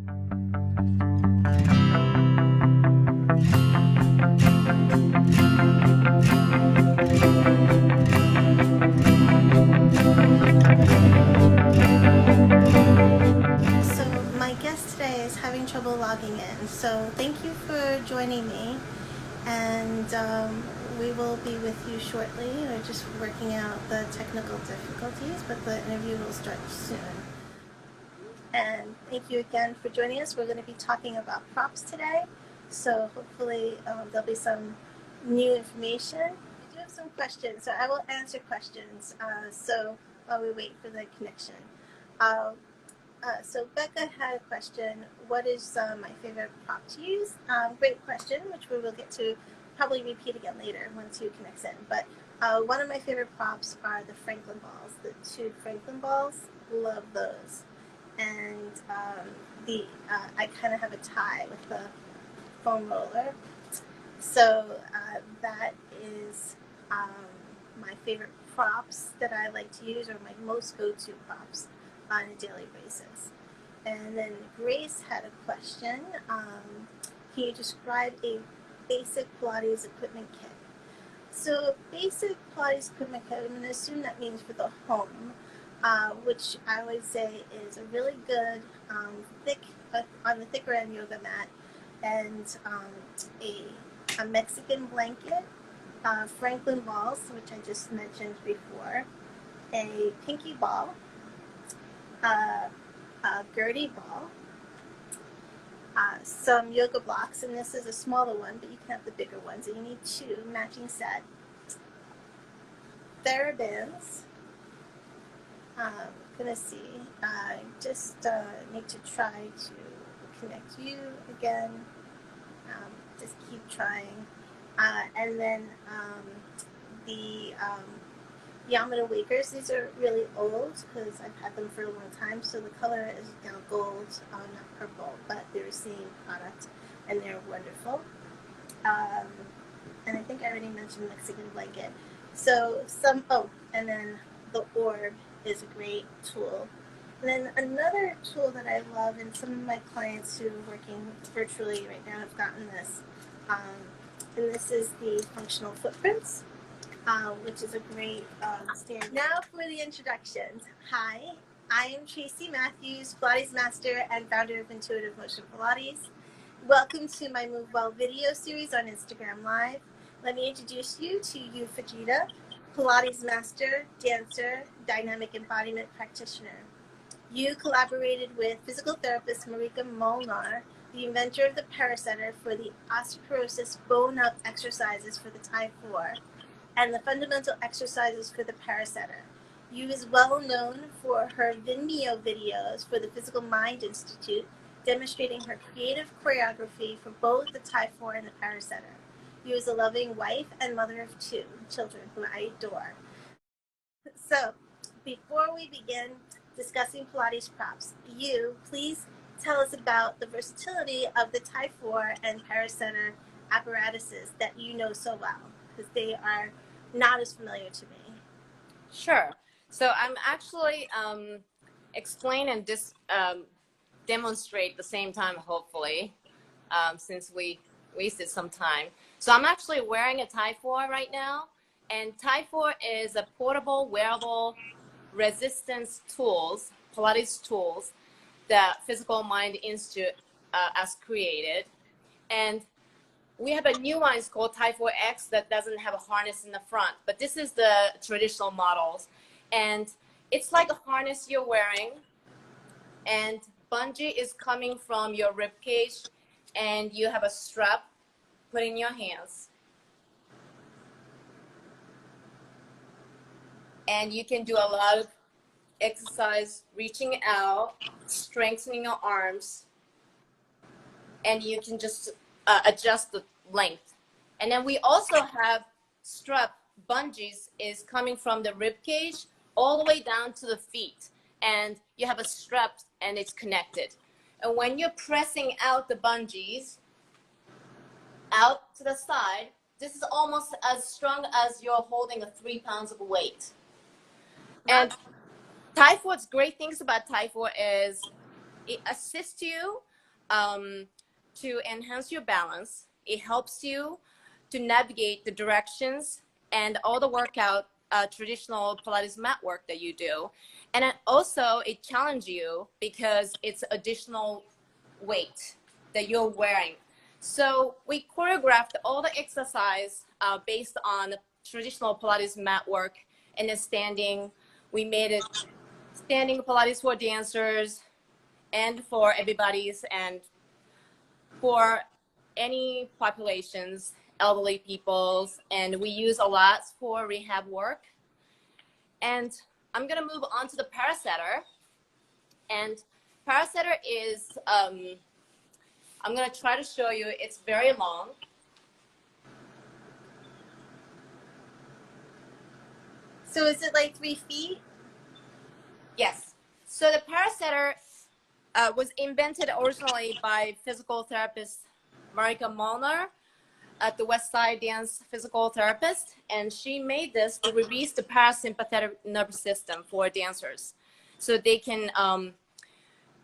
So my guest today is having trouble logging in, so thank you for joining me, and we will be with you shortly. We're just working out the technical difficulties, but the interview will start soon. And thank you again for joining us. We're going to be talking about props today, so hopefully there'll be some new information. We do have some questions, so I will answer questions so while we wait for the connection. So Becca had a question, what is my favorite prop to use? Great question, which we will get to probably repeat again later once you connects in. But one of my favorite props are the Franklin balls, the two Franklin balls. Love those. And I kind of have a tie with the foam roller. So that is my favorite props that I like to use, or my most go-to props on a daily basis. And then Grace had a question. Can you describe a basic Pilates equipment kit? So basic Pilates equipment kit, I'm going to assume that means for the home, which I would say is a really good thick, on the thicker end yoga mat, and a Mexican blanket, Franklin balls, which I just mentioned before, a pinky ball, a Gertie ball, some yoga blocks, and this is a smaller one, but you can have the bigger ones, and you need two matching set. TheraBands. Gonna see. I just need to try to connect you again. Just keep trying. And then the Yamada Wakers. These are really old because I've had them for a long time, so the color is now gold, not purple, but they're the same product, and they're wonderful. And I think I already mentioned Mexican blanket. So and then the orb is a great tool. And then another tool that I love, and some of my clients who are working virtually right now have gotten this, and this is the functional footprints. Which is a great stand. Now for the introductions. Hi, I am Tracie Matthews, Pilates master and founder of Intuitive Motion Pilates. Welcome to my Move Well video series on Instagram Live. Let me introduce you to Yuu Fujita, Pilates master, dancer, dynamic embodiment practitioner. Yuu collaborated with physical therapist Marika Molnar, the inventor of the Paracenter, for the osteoporosis bone-up exercises for the Thai 4 and the fundamental exercises for the Paracenter. Yuu is well known for her Vimeo videos for the Physical Mind Institute, demonstrating her creative choreography for both the Thai 4 and the Paracenter. Yuu is a loving wife and mother of 2 children who I adore. So, before we begin discussing Pilates props, Yuu, please tell us about the versatility of the Thai 4 and Paracenter apparatuses that you know so well, because they are not as familiar to me. Sure. So I'm actually explain and demonstrate at the same time, hopefully, since we wasted some time. So I'm actually wearing a Thai 4 right now, and Thai 4 is a portable, wearable resistance tools, Pilates tools, that Physical Mind Institute has created. And we have a new one, it's called Thai 4X, that doesn't have a harness in the front, but this is the traditional models. And it's like a harness you're wearing, and bungee is coming from your rib cage, and you have a strap put in your hands. And you can do a lot of exercise, reaching out, strengthening your arms, and you can just adjust the length. And then we also have strap bungees is coming from the rib cage all the way down to the feet, and you have a strap and it's connected. And when you're pressing out the bungees out to the side, this is almost as strong as you're holding a 3 pounds of weight. And Thai 4's great things about Thai 4 is it assists you to enhance your balance. It helps you to navigate the directions and all the workout, traditional Pilates mat work that you do. And then also it challenges you because it's additional weight that you're wearing. So we choreographed all the exercise based on traditional Pilates mat work and then standing. We made it standing Pilates for dancers and for everybody's and for any populations, elderly peoples, and we use a lot for rehab work. And I'm gonna move on to the parasetter. And parasetter is, I'm gonna try to show you, it's very long. So is it like 3 feet? Yes. So the parasetter was invented originally by physical therapist Marika Molnar at the West Side Dance physical therapist, and she made this to release the parasympathetic nervous system for dancers, so they can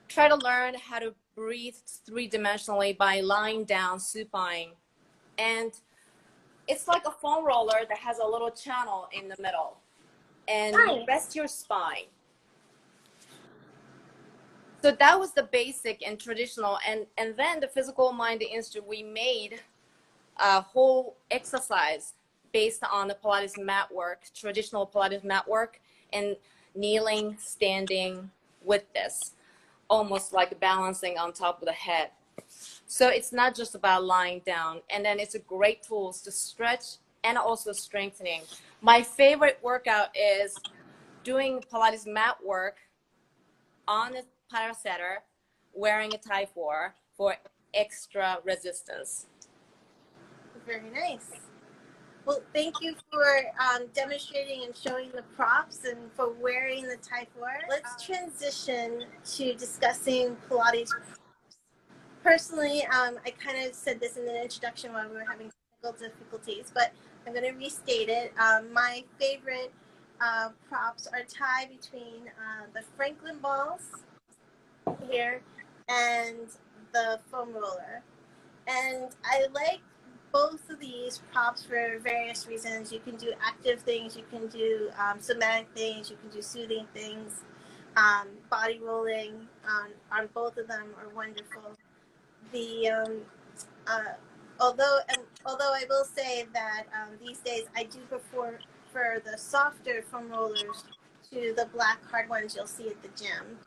try to learn how to breathe three-dimensionally by lying down supine. And it's like a foam roller that has a little channel in the middle, and you rest your spine. So that was the basic and traditional, and then the physical mind institute, we made a whole exercise based on the Pilates mat work, traditional Pilates mat work, and kneeling, standing with this, almost like balancing on top of the head. So it's not just about lying down, and then it's a great tool to stretch and also strengthening. My favorite workout is doing Pilates mat work on the parasetter, wearing a tie for extra resistance. Very nice. Well, thank you for demonstrating and showing the props and for wearing the tie for. Let's transition to discussing Pilates props. Personally, I kind of said this in the introduction while we were having technical difficulties, but I'm going to restate it. My favorite props are tied between the Franklin balls here and the foam roller. And I like both of these props for various reasons. You can do active things, you can do somatic things, you can do soothing things. Body rolling on both of them are wonderful. The although I will say that these days I do prefer the softer foam rollers to the black hard ones you'll see at the gym.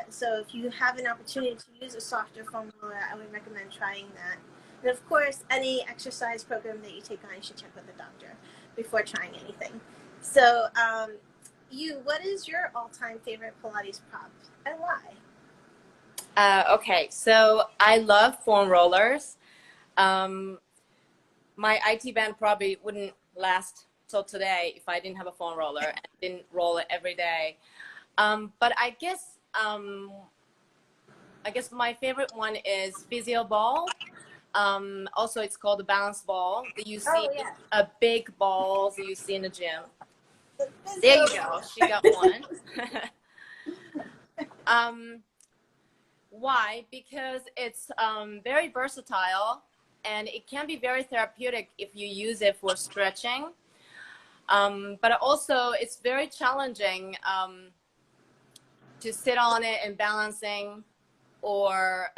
So if you have an opportunity to use a softer foam roller, I would recommend trying that. And of course, any exercise program that you take on, you should check with a doctor before trying anything. So, what is your all-time favorite Pilates prop and why? Okay, so I love foam rollers. My IT band probably wouldn't last till today if I didn't have a foam roller and didn't roll it every day. But I guess my favorite one is Physio Ball. Also, it's called the balance ball that you see, a big balls that you see in the gym. There you go. She got one. Why? Because it's very versatile and it can be very therapeutic if you use it for stretching. But also, it's very challenging to sit on it and balancing or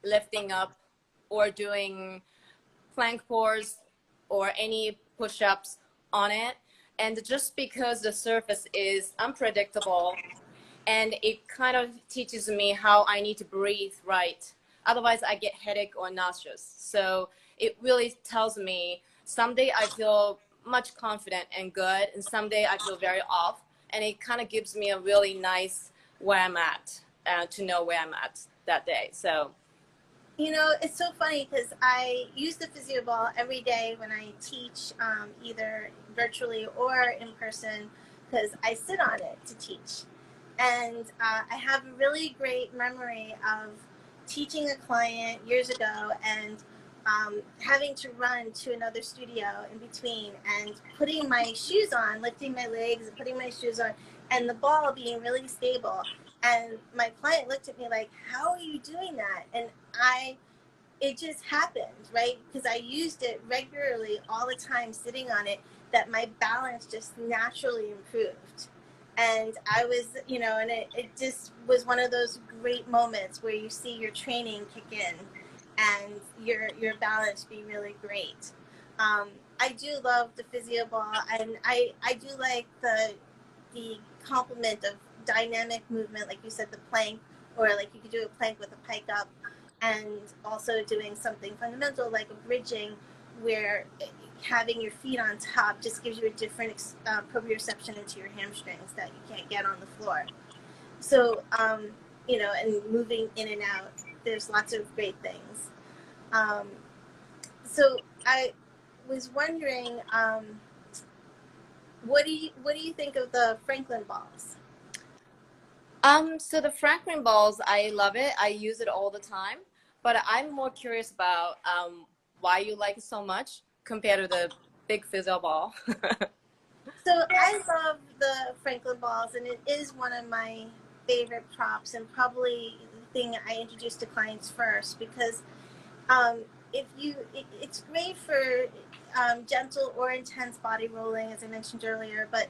lifting up or doing plank poses or any push-ups on it. And just because the surface is unpredictable and it kind of teaches me how I need to breathe right. Otherwise, I get headache or nauseous. So it really tells me someday I feel much confident and good, and someday I feel very off. And it kind of gives me a really nice where I'm at, to know where I'm at that day. So, you know, it's so funny because I use the Physio Ball every day when I teach, either virtually or in person, because I sit on it to teach. And I have a really great memory of teaching a client years ago and having to run to another studio in between and putting my shoes on, lifting my legs and putting my shoes on, and the ball being really stable. And my client looked at me like, how are you doing that? And it just happened, right? Because I used it regularly all the time, sitting on it, that my balance just naturally improved. And I was, and it just was one of those great moments where you see your training kick in and your balance be really great. I do love the Physio Ball, and I do like the complement of dynamic movement, like you said, the plank, or like you could do a plank with a pike up, and also doing something fundamental like a bridging, where having your feet on top just gives you a different proprioception into your hamstrings that you can't get on the floor. So, and moving in and out, there's lots of great things. So I was wondering, what do you think of the Franklin balls? So the Franklin balls, I love it. I use it all the time. But I'm more curious about why you like it so much compared to the big Physio Ball. So I love the Franklin balls, and it is one of my favorite props, and probably the thing I introduce to clients first, because it's great for gentle or intense body rolling, as I mentioned earlier. But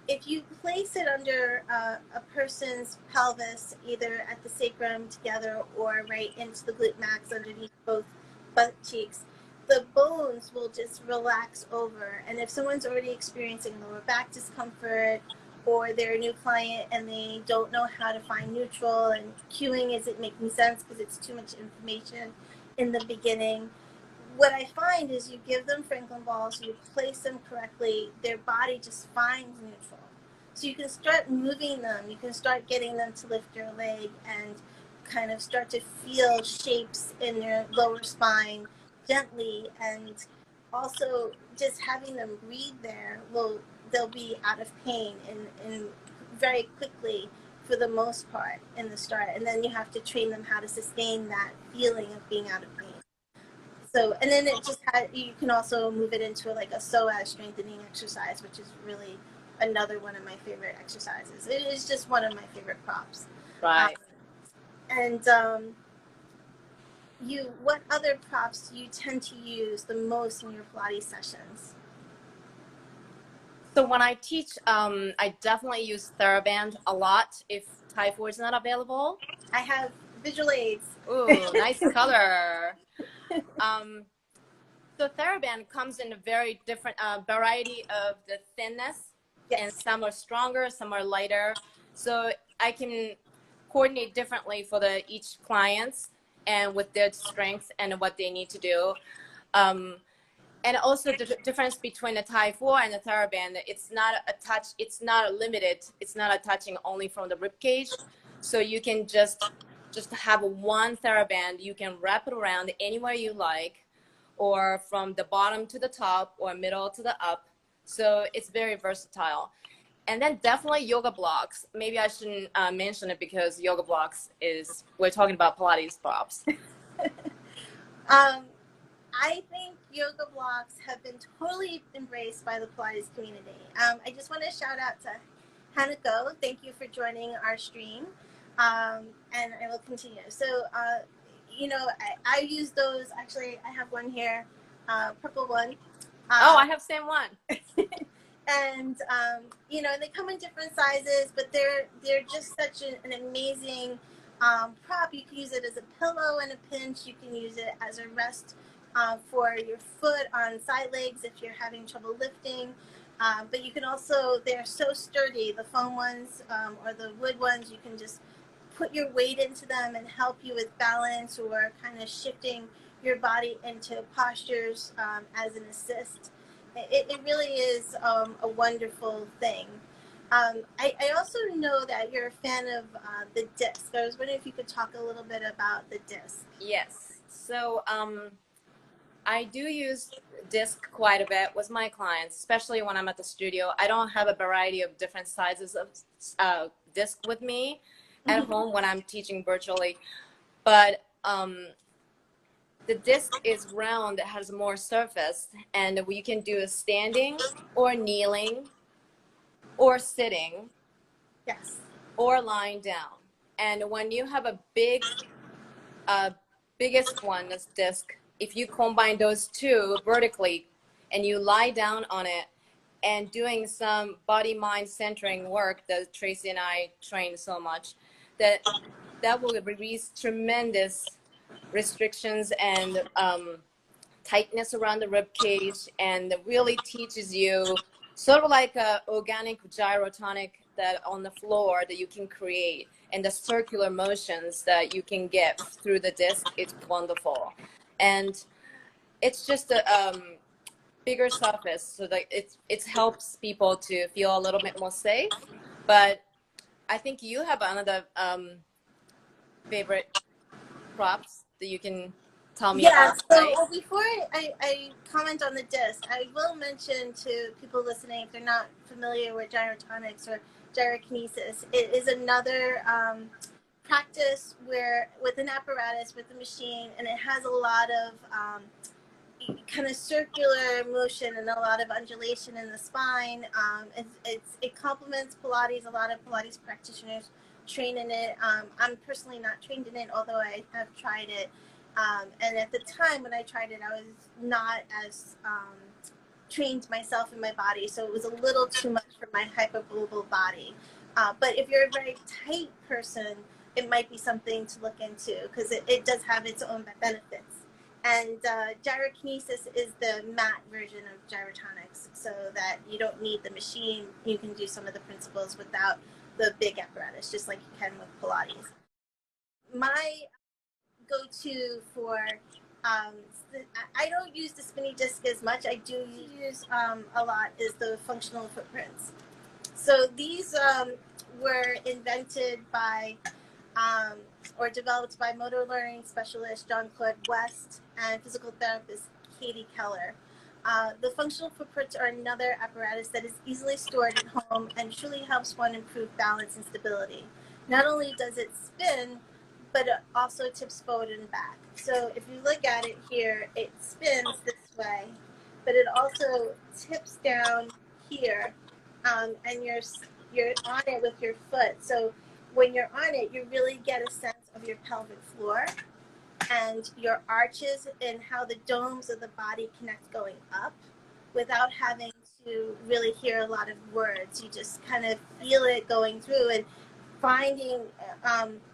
if you place it under a person's pelvis, either at the sacrum together or right into the glute max underneath both butt cheeks, the bones will just relax over. And if someone's already experiencing lower back discomfort, or they're a new client and they don't know how to find neutral, and cueing isn't making sense because it's too much information in the beginning, what I find is you give them Franklin balls, you place them correctly, their body just finds neutral. So you can start moving them, you can start getting them to lift their leg and kind of start to feel shapes in their lower spine gently, and also just having them breathe there, they'll be out of pain and very quickly for the most part in the start. And then you have to train them how to sustain that feeling of being out of pain. So, and then you can also move it into like a Psoas strengthening exercise, which is really another one of my favorite exercises. It is just one of my favorite props. Right. And what other props do you tend to use the most in your Pilates sessions? So when I teach, I definitely use TheraBand a lot if Typhoid is not available. I have visual aids. Ooh, nice color. So TheraBand comes in a very different variety of the thinness, Yes. and some are stronger, some are lighter. So I can coordinate differently for each clients and with their strengths and what they need to do. And also the difference between the Thai 4 and the TheraBand, it's not a touch, it's not limited, it's not a touching only from the rib cage. So you can just have one TheraBand, you can wrap it around anywhere you like, or from the bottom to the top or middle to the up. So it's very versatile. And then definitely yoga blocks. Maybe I shouldn't mention it because yoga blocks we're talking about Pilates props. I think yoga blocks have been totally embraced by the Pilates community. I just want to shout out to Hanako. Thank you for joining our stream. And I will continue. So, I use those. Actually, I have one here, purple one. I have same one. And they come in different sizes, but they're just such an amazing prop. You can use it as a pillow in a pinch. You can use it as a rest for your foot on side legs if you're having trouble lifting. But you can also, they're so sturdy, the foam ones or the wood ones, you can just put your weight into them and help you with balance or kind of shifting your body into postures as an assist. It really is a wonderful thing. I also know that you're a fan of the disc. I was wondering if you could talk a little bit about the disc. Yes. So I do use disc quite a bit with my clients, especially when I'm at the studio. I don't have a variety of different sizes of disc with me at home when I'm teaching virtually. But the disc is round, it has more surface, and we can do a standing or kneeling or sitting. Yes. or lying down. And when you have a biggest one, this disc, if you combine those two vertically and you lie down on it and doing some body-mind centering work that Tracie and I train so much, that will release tremendous restrictions and tightness around the rib cage, and really teaches you sort of like a organic gyrotonic that on the floor that you can create, and the circular motions that you can get through the disc. It's wonderful. And it's just a bigger surface, so that it helps people to feel a little bit more safe. But I think you have another favorite props that you can tell me Yeah, about, so right? well, before I comment on the disc, I will mention to people listening, if they're not familiar with gyrotonics or gyrokinesis, it is another practice where with an apparatus, with a machine, and it has a lot of kind of circular motion and a lot of undulation in the spine. It complements Pilates. A lot of Pilates practitioners train in it. I'm personally not trained in it, although I have tried it. And at the time when I tried it, I was not as trained myself in my body, so it was a little too much for my hypermobile body. But if you're a very tight person, it might be something to look into, because it does have its own benefits. And gyrokinesis is the mat version of gyrotonics, so that you don't need the machine. You can do some of the principles without the big apparatus, just like you can with Pilates. My go-to for I don't use the spinny disc as much. I do use a lot is the functional footprints. So these were invented by or developed by motor learning specialist John-Claude West and physical therapist Katie Keller. The functional footprints are another apparatus that is easily stored at home and truly helps one improve balance and stability. Not only does it spin, but it also tips forward and back. So if you look at it here, it spins this way, but it also tips down here, and you're on it with your foot. So when you're on it, you really get a sense of your pelvic floor and your arches and how the domes of the body connect going up without having to really hear a lot of words. You just kind of feel it going through, and finding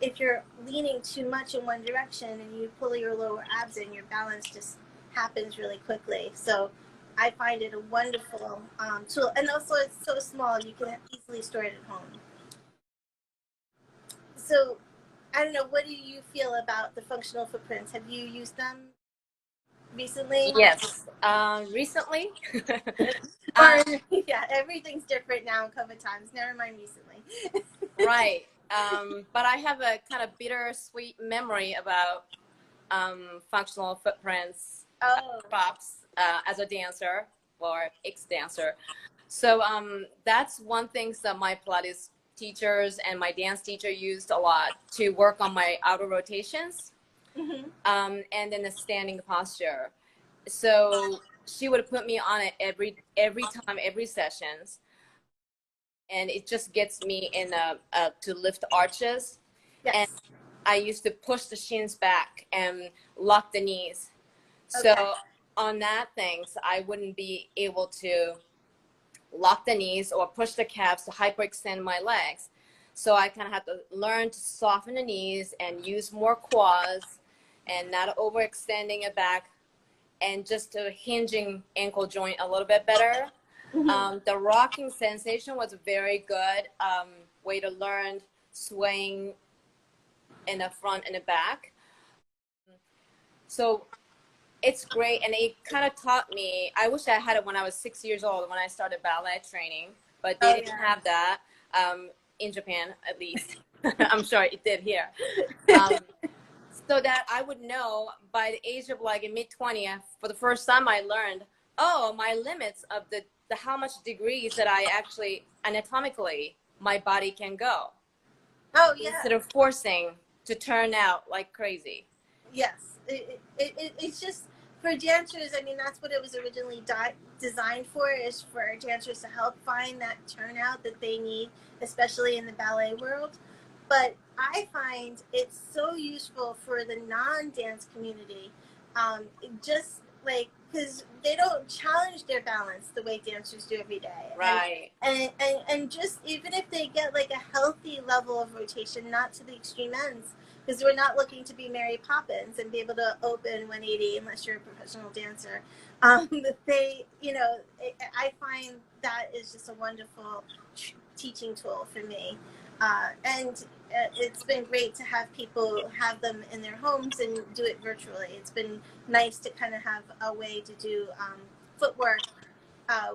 if you're leaning too much in one direction and you pull your lower abs in, your balance just happens really quickly. So I find it a wonderful tool, and also it's so small you can easily store it at home. So I don't know, what do you feel about the functional footprints? Have you used them recently? Yes, recently. Yeah, everything's different now in COVID times. Never mind recently. Right. But I have a kind of bittersweet memory about functional footprints props as a dancer or ex-dancer. So that's one thing that my Pilates teachers and my dance teacher used a lot to work on my outer rotations, and then the standing posture. So she would put me on it every time, every sessions. And it just gets me in to lift arches. Yes. And I used to push the shins back and lock the knees. Okay. So on that things, I wouldn't be able to lock the knees or push the calves to hyperextend my legs. So I kind of have to learn to soften the knees and use more quads and not overextending it back, and just hinging ankle joint a little bit better. The rocking sensation was very good way to learn swaying in the front and the back. So it's great, and it kind of taught me. I wish I had it when I was 6 years old when I started ballet training, but they didn't have that in Japan, at least. I'm sure it did here. So that I would know by the age of like in mid-20s, for the first time I learned, oh, my limits of the how much degrees that I actually anatomically my body can go. Oh yeah. Instead of forcing to turn out like crazy. Yes, it's just for dancers, I mean, that's what it was originally designed for, is for dancers to help find that turnout that they need, especially in the ballet world. But I find it's so useful for the non-dance community, just like, because they don't challenge their balance the way dancers do every day. Right. And just even if they get like a healthy level of rotation, not to the extreme ends, because we're not looking to be Mary Poppins and be able to open 180 unless you're a professional dancer. They, I find that is just a wonderful teaching tool for me. And it's been great to have people have them in their homes and do it virtually. It's been nice to kind of have a way to do footwork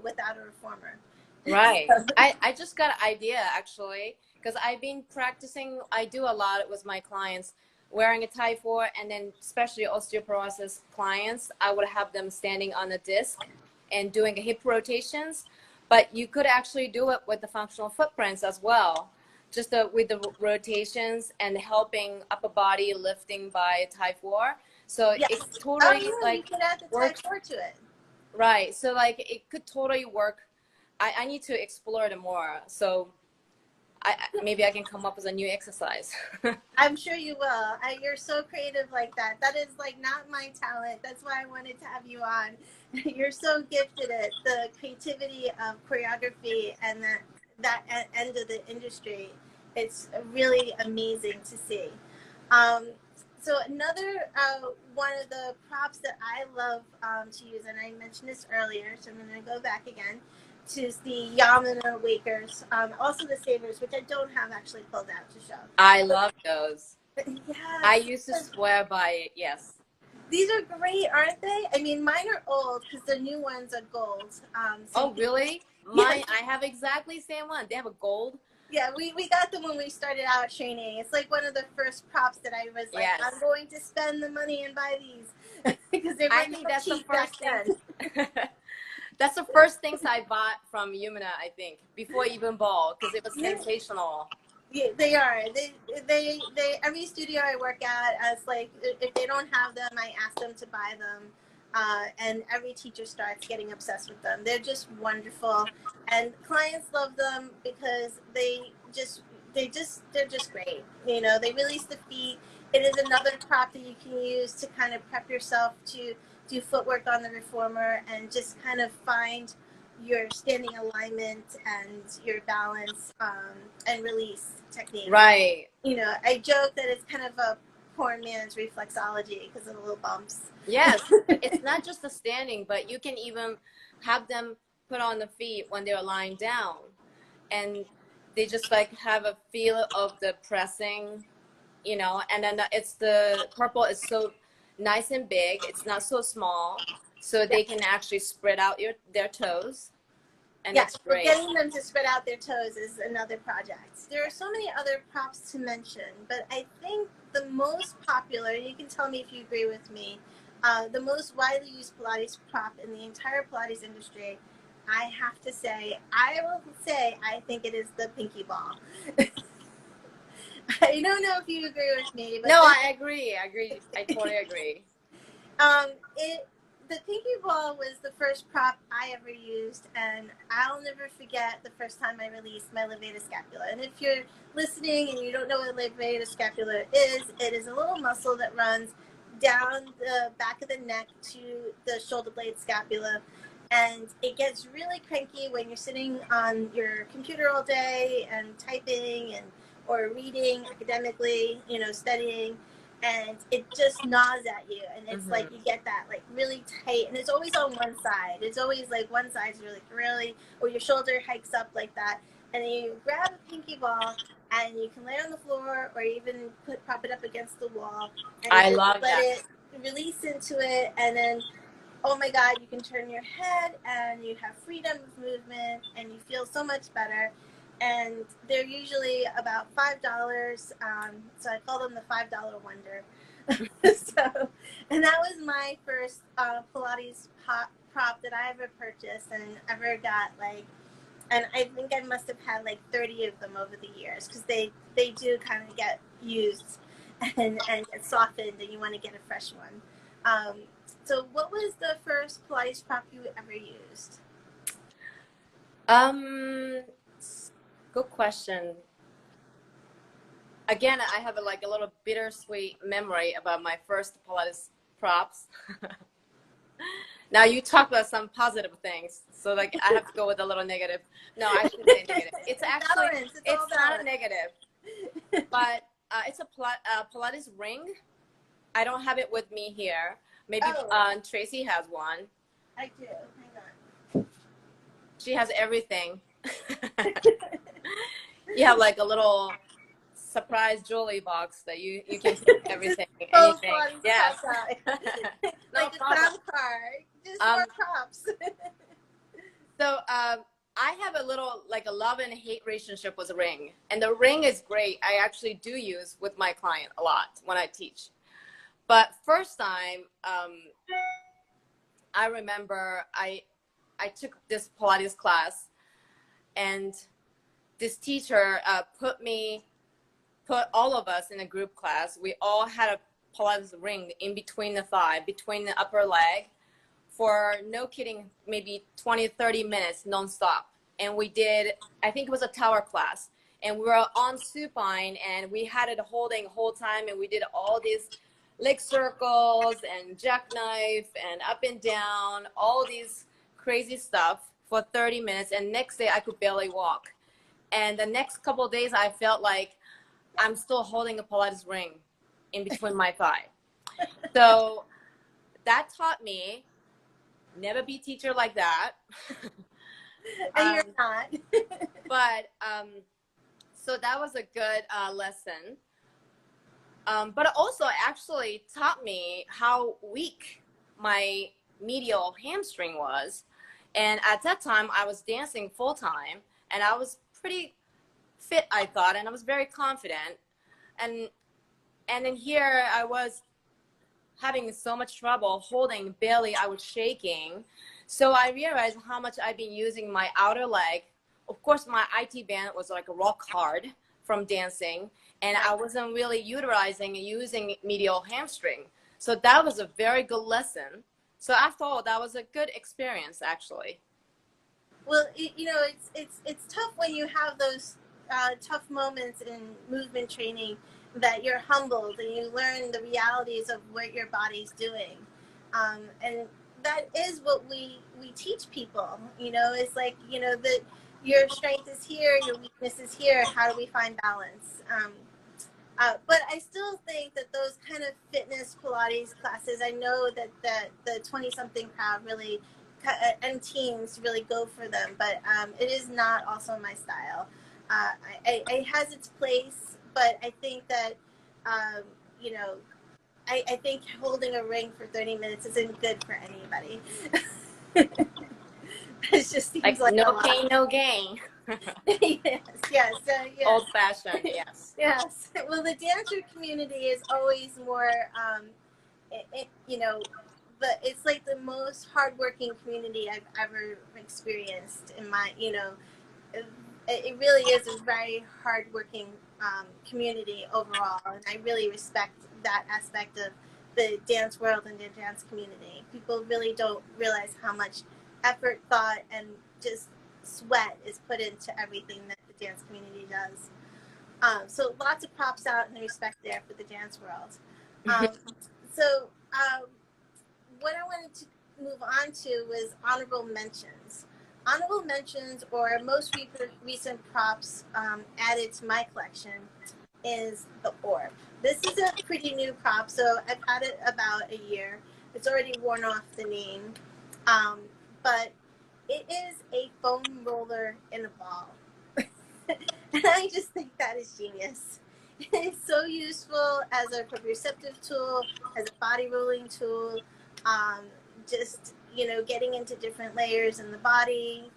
without a reformer. Right. I just got an idea, actually, because I've been practicing. I do a lot with my clients wearing a tie 4, and then especially osteoporosis clients, I would have them standing on a disc and doing hip rotations. But you could actually do it with the functional footprints as well, just with the rotations and helping upper body lifting by tie 4. So Yes. it's totally You like could add the tie 4 to it. right. So like it could totally work. I need to explore it more. So maybe I can come up with a new exercise. I'm sure you will. You're so creative like that. That is like not my talent. That's why I wanted to have you on. You're so gifted at the creativity of choreography and that end of the industry. It's really amazing to see. So another one of the props that I love to use, and I mentioned this earlier, so I'm going to go back again, to the Yamuna Wakers, also the Savers, which I don't have actually pulled out to show. I love those. Yes. I used to swear by it, yes. These are great, aren't they? I mean, mine are old because the new ones are gold. Oh, really? Mine, I have exactly the same one. They have a gold. Yeah, we got them when we started out training. It's like one of the first props that I was like, yes. I'm going to spend the money and buy these because they were I think that's the first thing. That's the first things I bought from Yumina, I think, before even ball, because it was sensational. Yeah, they are. They every studio I work at, as like if they don't have them, I ask them to buy them. And every teacher starts getting obsessed with them. They're just wonderful, and clients love them because they're just great. You know, they release the feet. It is another prop that you can use to kind of prep yourself to do footwork on the reformer and just kind of find your standing alignment and your balance and release technique. Right. You know, I joke that it's kind of a poor man's reflexology because of the little bumps. Yes, it's not just the standing, but you can even have them put on the feet when they're lying down, and they just like have a feel of the pressing, you know, and then it's the purple is so nice and big. It's not so small, so they can actually spread out their toes. And yes, great. Getting them to spread out their toes is another project. There are so many other props to mention, but I think the most popular, and you can tell me if you agree with me, the most widely used Pilates prop in the entire Pilates industry, I have to say, I think it is the pinky ball. I don't know if you agree with me. But no, I agree. I totally agree. The pinky ball was the first prop I ever used, and I'll never forget the first time I released my levator scapula. And if you're listening and you don't know what levator scapula is, it is a little muscle that runs down the back of the neck to the shoulder blade scapula. And it gets really cranky when you're sitting on your computer all day and typing or reading academically, you know, studying. And it just gnaws at you, and it's like you get that like really tight, and it's always on one side. It's always like one side's really, or your shoulder hikes up like that, and then you grab a pinky ball, and you can lay on the floor, or even prop it up against the wall, and I love let that. it release into it, and then oh my God, you can turn your head, and you have freedom of movement, and you feel so much better. And they're usually about $5, so I call them the $5 wonder. So, and that was my first Pilates prop that I ever purchased and ever got and I think I must have had like 30 of them over the years because they do kind of get used and get softened, and you want to get a fresh one. So what was the first Pilates prop you ever used? Um, Good question. Again, I have a little bittersweet memory about my first Pilates props. Now you talk about some positive things, so like I have to go with a little negative. No, I shouldn't say negative. It's actually Balance. It's it's all not a balance. negative, but it's a Pilates ring. I don't have it with me here. Maybe Tracie has one. I do. Hang on. She has everything. You have like a little surprise jewelry box that you can pick everything, So anything. fun. Yes. No Like a problem. crown card. Just more props. So I have a little like a love and hate relationship with the ring, and the ring is great. I actually do use with my client a lot when I teach. But first time, I remember I took this Pilates class, and this teacher put all of us in a group class. We all had a Pilates ring in between the thigh, between the upper leg, for no kidding, maybe 20, 30 minutes nonstop. And we did, I think it was a tower class. And we were on supine, and we had it holding the whole time. And we did all these leg circles and jackknife and up and down, all these crazy stuff for 30 minutes. And next day I could barely walk. And the next couple of days I felt like I'm still holding a Pilates ring in between my thigh. So that taught me never be teacher like that. And you're not. But so that was a good lesson. But also actually taught me how weak my medial hamstring was. And at that time I was dancing full time, and I was pretty fit, I thought, and I was very confident. And in here I was having so much trouble holding belly. I was shaking. So I realized how much I've been using my outer leg. Of course, my IT band was like rock hard from dancing, and I wasn't really utilizing and using medial hamstring. So that was a very good lesson. So after all, that was a good experience, actually. Well, it's tough when you have those tough moments in movement training, that you're humbled and you learn the realities of what your body's doing, and that is what we teach people. It's like, that your strength is here, your weakness is here. How do we find balance? But I still think that those kind of fitness Pilates classes, I know that the 20-something crowd really, and teens really go for them, but it is not also my style. It has its place, but I think that, I think holding a ring for 30 minutes isn't good for anybody. It just seems like no pain, no gain. yes. Old fashioned, yes. Yes. Well, the dancer community is always more, but it's like the most hardworking community I've ever experienced in my, it really is a very hardworking community overall, and I really respect that aspect of the dance world and the dance community. People really don't realize how much effort, thought, and just sweat is put into everything that the dance community does. So lots of props out and respect there for the dance world. So what I wanted to move on to was honorable mentions. Honorable mentions, or most recent props added to my collection, is the orb. This is a pretty new prop, so I've had it about a year. It's already worn off the name, but it is a foam roller in a ball. And I just think that is genius. It's so useful as a proprioceptive tool, as a body rolling tool, just, getting into different layers in the body.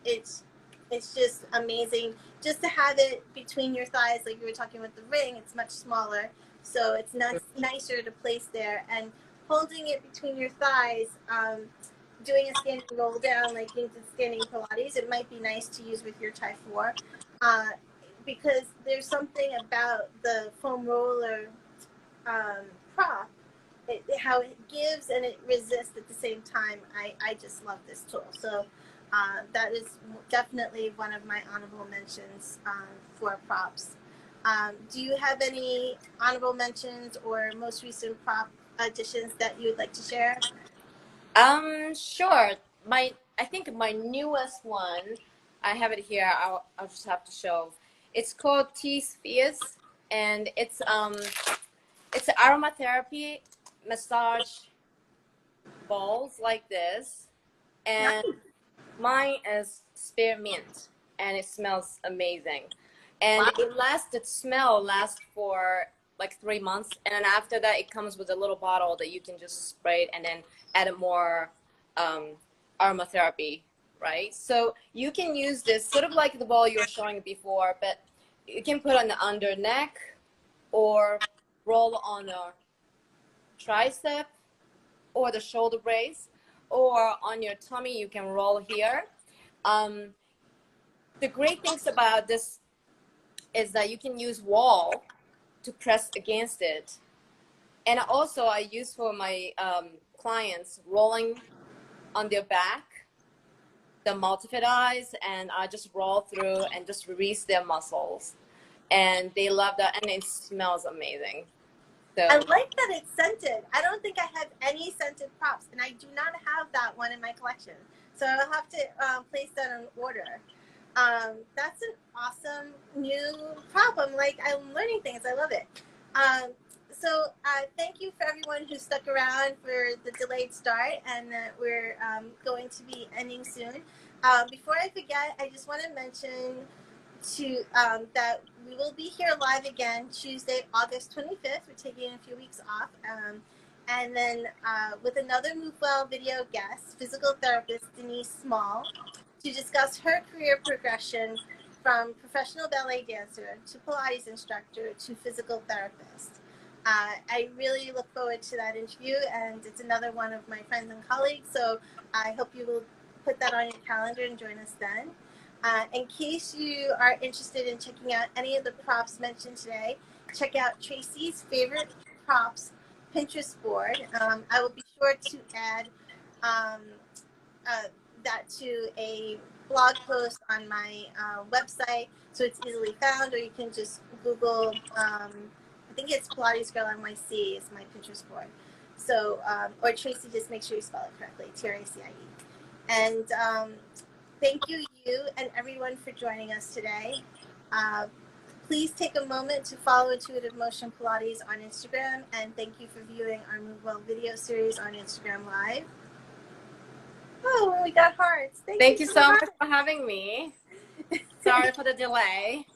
It's just amazing. Just to have it between your thighs, like you were talking with the ring, it's much smaller, so it's nicer to place there. And holding it between your thighs, doing a standing roll down like you did standing Pilates, it might be nice to use with your Thai 4, because there's something about the foam roller prop how it gives and it resists at the same time. I just love this tool. So that is definitely one of my honorable mentions for props. Do you have any honorable mentions or most recent prop additions that you would like to share? Sure. I think my newest one, I have it here. I'll just have to show. It's called T-Spheres, and it's an aromatherapy massage balls like this, Nice. and mine is spearmint, and it smells amazing. And Wow. the smell lasts for like 3 months, and then after that, it comes with a little bottle that you can just spray it and then add more um, aromatherapy, right? So you can use this sort of like the ball you were showing before, but you can put on the under neck or roll on a tricep or the shoulder brace, or on your tummy you can roll here. um, the great things about this is that you can use wall to press against it, and also I use for my clients rolling on their back, the multifid eyes, and I just roll through and just release their muscles, and they love that, and it smells amazing. I So like that it's scented. I don't think I have any scented props, and I do not have that one in my collection. So I'll have to place that on order. That's an awesome new prop. I'm learning things. I love it. So thank you for everyone who stuck around for the delayed start, and we're going to be ending soon. Before I forget, I just want to mention that we will be here live again Tuesday, August 25th. We're taking a few weeks off. And then with another Move Well video guest, physical therapist Denise Small, to discuss her career progression from professional ballet dancer to Pilates instructor to physical therapist. I really look forward to that interview, and it's another one of my friends and colleagues, so I hope you will put that on your calendar and join us then. In case you are interested in checking out any of the props mentioned today, check out Tracie's Favorite Props Pinterest board. I will be sure to add that to a blog post on my website so it's easily found, or you can just Google, I think it's Pilates Girl NYC is my Pinterest board. So, or Tracie, just make sure you spell it correctly, Tracie. And thank you, and everyone, for joining us today. Please take a moment to follow Intuitive Motion Pilates on Instagram, and thank you for viewing our Move Well video series on Instagram Live. Oh, we got hearts. Thank you so much for having me. Sorry for the delay.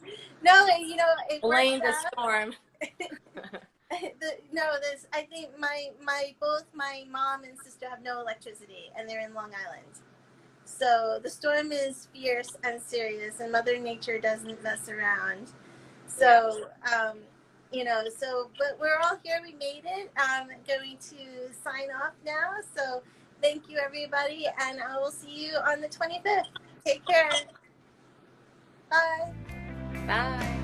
No, it Blame the works out. storm. I think both my mom and sister have no electricity, and they're in Long Island. So the storm is fierce and serious, and Mother Nature doesn't mess around. So, but we're all here. We made it. I'm going to sign off now. So thank you, everybody, and I will see you on the 25th. Take care. Bye. Bye.